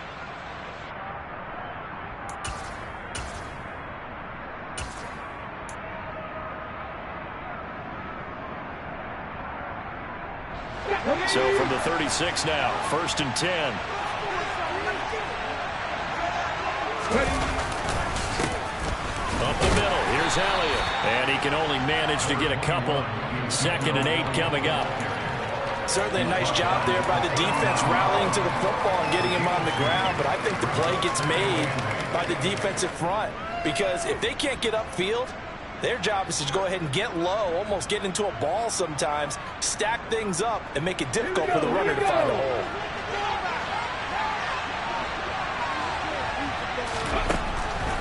So from the 36 now, 1st and 10. Up the middle, here's Elliott. And he can only manage to get a couple. 2nd and 8 coming up. Certainly a nice job there by the defense rallying to the football and getting him on the ground. But I think the play gets made by the defensive front. Because if they can't get upfield, their job is to go ahead and get low, almost get into a ball sometimes, stack things up, and make it difficult for the runner to find a hole.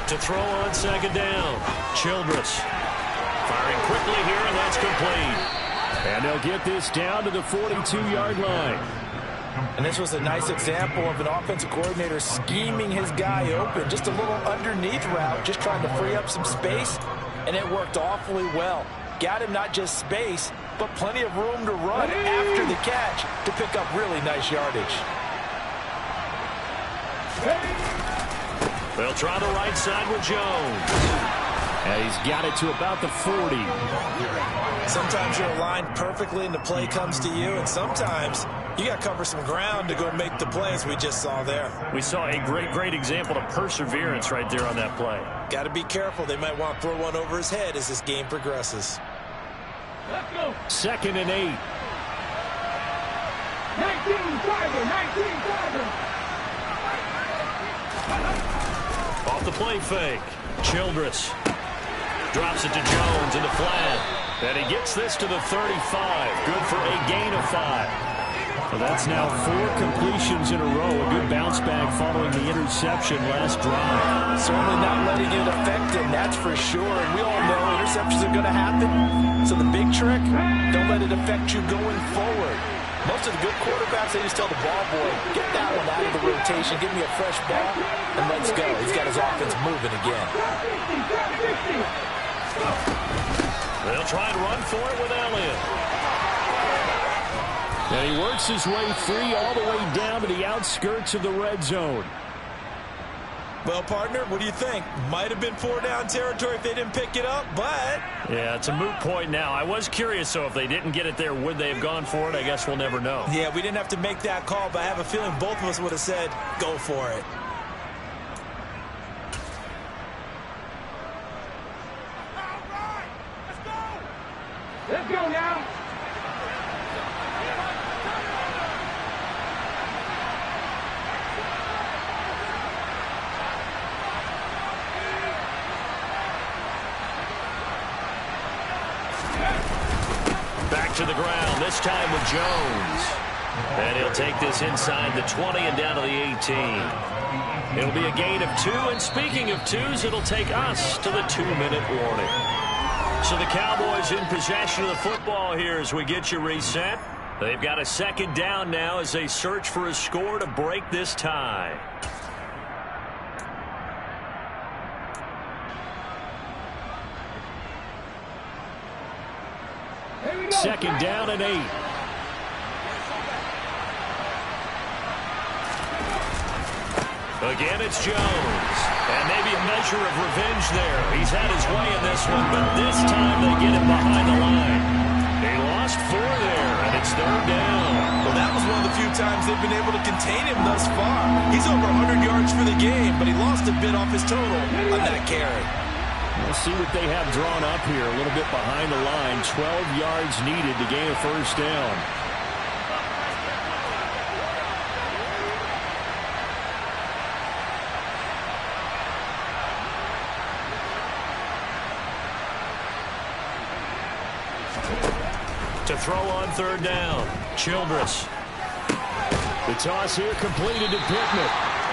To throw on 2nd down, Childress. Firing quickly here, and that's complete. And they'll get this down to the 42-yard line. And this was a nice example of an offensive coordinator scheming his guy open. Just a little underneath route, just trying to free up some space, and it worked awfully well. Got him not just space, but plenty of room to run after the catch to pick up really nice yardage. They'll try the right side with Jones. And he's got it to about the 40. Sometimes you're aligned perfectly and the play comes to you, and sometimes you got to cover some ground to go make the play, as we just saw there. We saw a great example of perseverance right there on that play. Got to be careful. They might want to throw one over his head as this game progresses. Let's go. 2nd and 8. 19 Tiger. Off the play fake. Childress drops it to Jones in the flat. And he gets this to the 35. Good for a gain of 5. Well, that's now 4 completions in a row. A good bounce back following the interception last drive. Certainly not letting it affect him, that's for sure. And we all know interceptions are going to happen. So the big trick, don't let it affect you going forward. Most of the good quarterbacks, they just tell the ball boy, get that one out of the rotation, give me a fresh ball, and let's go. He's got his offense moving again. They'll try and run for it with Elliott. And he works his way free all the way down to the outskirts of the red zone. Well, partner, what do you think? Might have been 4-down territory if they didn't pick it up, but... Yeah, it's a moot point now. I was curious, so if they didn't get it there, would they have gone for it? I guess we'll never know. Yeah, we didn't have to make that call, but I have a feeling both of us would have said, go for it. Let's go now. Back to the ground, this time with Jones. And he'll take this inside the 20 and down to the 18. It'll be a gain of 2, and speaking of 2s, it'll take us to the 2-minute warning. So the Cowboys in possession of the football here as we get you reset. They've got a second down now as they search for a score to break this tie. Second down and 8. Again, it's Jones. And maybe a measure of revenge there. He's had his way in this one, but this time they get him behind the line. They lost 4 there, and it's third down. Well, that was one of the few times they've been able to contain him thus far. He's over 100 yards for the game, but he lost a bit off his total on that carry. We'll see what they have drawn up here. A little bit behind the line. 12 yards needed to gain a first down. To throw on third down, Childress. The toss here completed to Pittman.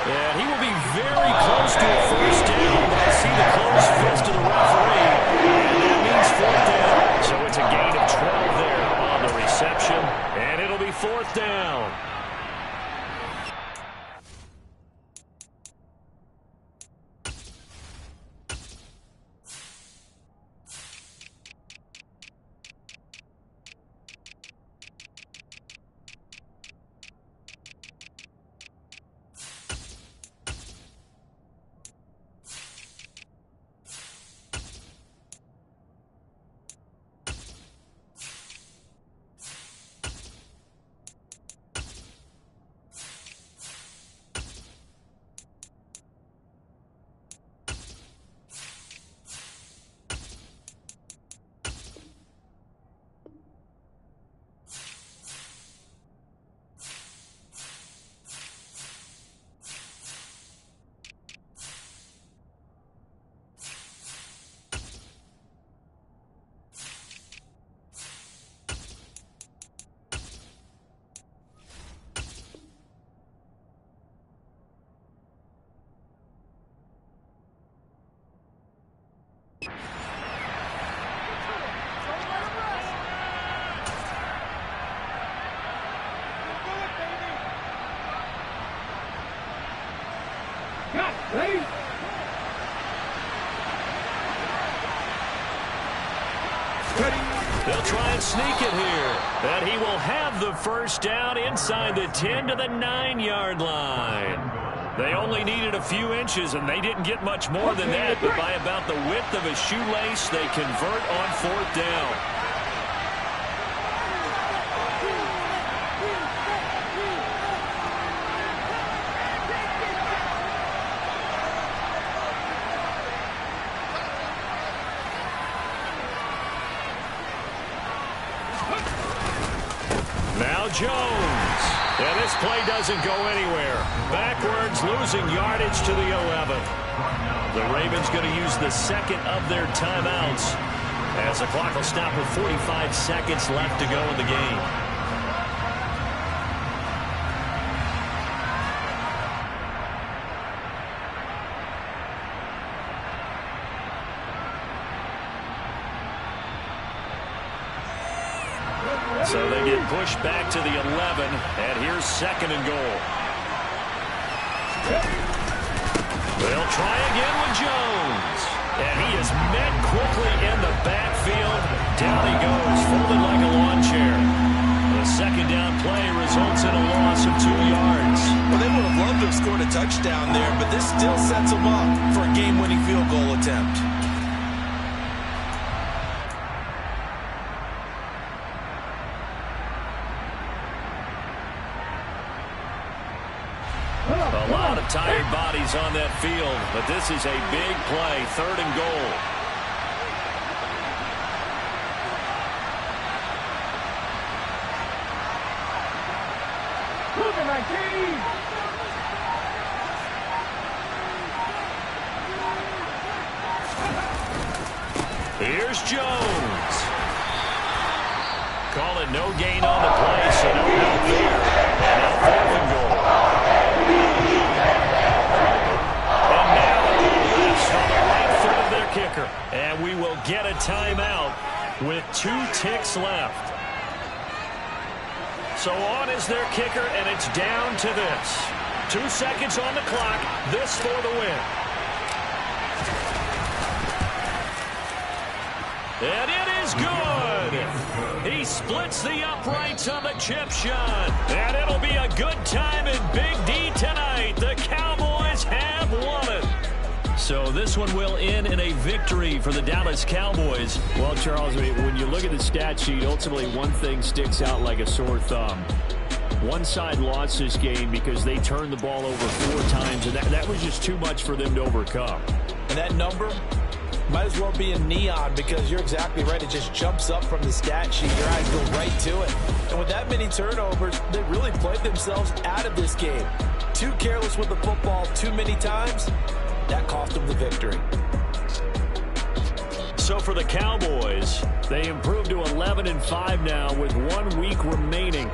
And he will be very close to a first down, but I see the closed fist of the referee. And that means fourth down. So it's a gain of 12 there on the reception. And it'll be fourth down. They'll try and sneak it here. And he will have the first down inside the 10 to the 9-yard line. They only needed a few inches, and they didn't get much more than that. But by about the width of a shoelace, they convert on fourth down. Jones. And this play doesn't go anywhere. Backwards, losing yardage to the 11. The Ravens going to use the second of their timeouts as the clock will stop with 45 seconds left to go in the game. So they get pushed back to the 11, and here's second and goal. They'll try again with Jones. And he is met quickly in the backfield. Down he goes, folded like a lawn chair. The second down play results in a loss of 2 yards. Well, they would have loved to have scored a touchdown there, but this still sets them up for a game-winning field goal attempt. A lot of tired bodies on that field, but this is a big play, third and goal. Look at my team! Here's Jones. Call it no gain on the play, so no help there. And now fourth and goal. And now rest on the right foot of their kicker. And we will will get a timeout with 2 ticks left. So on is their kicker, and it's down to this. 2 seconds on the clock. This for the win. And it is good. He splits the uprights on the chip shot. And it'll be a good time in Big D tonight. The Cowboys have won it. So this one will end in a victory for the Dallas Cowboys. Well, Charles, when you look at the stat sheet, ultimately one thing sticks out like a sore thumb. One side lost this game because they turned the ball over 4 times, and that was just too much for them to overcome. And that number might as well be in neon, because you're exactly right. It just jumps up from the stat sheet. Your eyes go right to it. And with that many turnovers, they really played themselves out of this game. Too careless with the football too many times. That cost them the victory. So for the Cowboys, they improved to 11-5 now with 1 week remaining